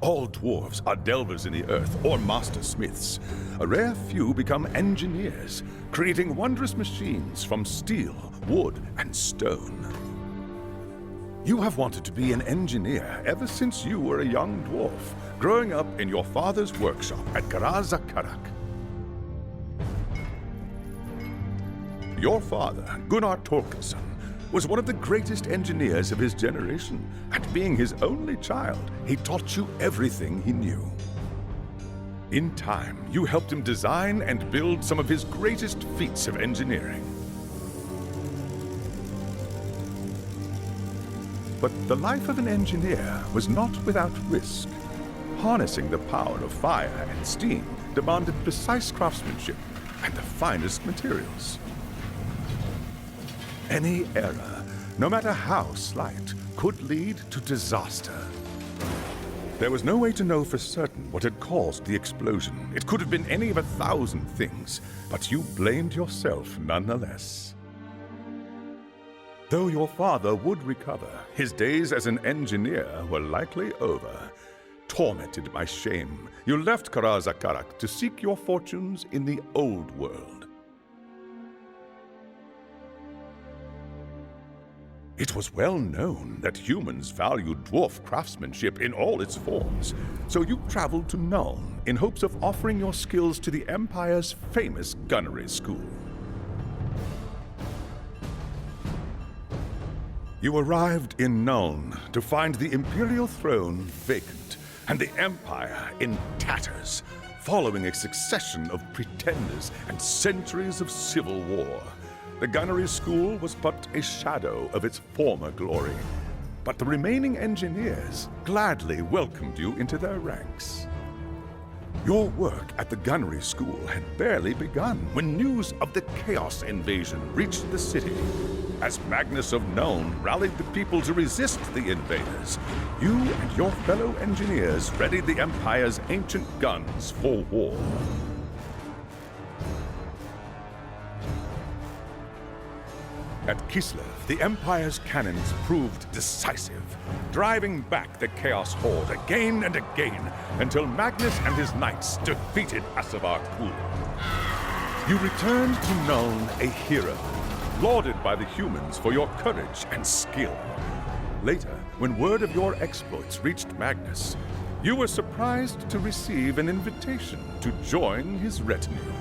All dwarves are delvers in the earth or master smiths. A rare few become engineers, creating wondrous machines from steel, wood, and stone. You have wanted to be an engineer ever since you were a young dwarf, growing up in your father's workshop at Karazakarak. Your father, Gunnar Torkelson, was one of the greatest engineers of his generation, and being his only child, he taught you everything he knew. In time, you helped him design and build some of his greatest feats of engineering. But the life of an engineer was not without risk. Harnessing the power of fire and steam demanded precise craftsmanship and the finest materials. Any error, no matter how slight, could lead to disaster. There was no way to know for certain what had caused the explosion. It could have been any of 1,000 things, but you blamed yourself nonetheless. Though your father would recover, his days as an engineer were likely over. Tormented by shame, you left Karazakarak to seek your fortunes in the old world. It was well known that humans valued dwarf craftsmanship in all its forms, so you traveled to Nuln in hopes of offering your skills to the Empire's famous gunnery school. You arrived in Nuln to find the Imperial throne vacant and the Empire in tatters, following a succession of pretenders and centuries of civil war. The gunnery school was but a shadow of its former glory, but the remaining engineers gladly welcomed you into their ranks. Your work at the gunnery school had barely begun when news of the Chaos invasion reached the city. As Magnus of Nuln rallied the people to resist the invaders, you and your fellow engineers readied the Empire's ancient guns for war. At Kislev, the Empire's cannons proved decisive, driving back the Chaos Horde again and again until Magnus and his knights defeated Asavar Kul. You returned to Nuln a hero, lauded by the humans for your courage and skill. Later, when word of your exploits reached Magnus, you were surprised to receive an invitation to join his retinue.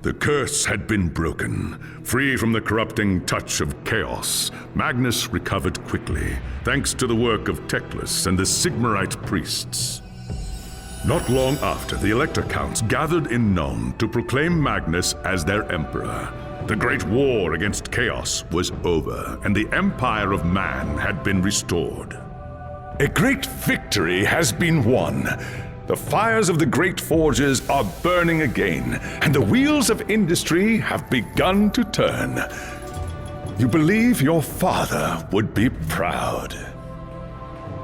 The curse had been broken. Free from the corrupting touch of chaos, Magnus recovered quickly, thanks to the work of Teclis and the Sigmarite priests. Not long after, the Elector Counts gathered in Nuln to proclaim Magnus as their emperor. The great war against chaos was over, and the Empire of Man had been restored. A great victory has been won. The fires of the great forges are burning again, and the wheels of industry have begun to turn. You believe your father would be proud.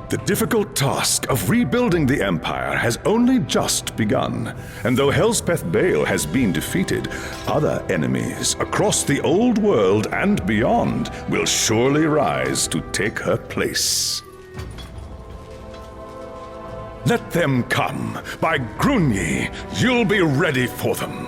The difficult task of rebuilding the Empire has only just begun, and though Elspeth Bale has been defeated, other enemies across the old world and beyond will surely rise to take her place. Let them come. By Grunyi, you'll be ready for them.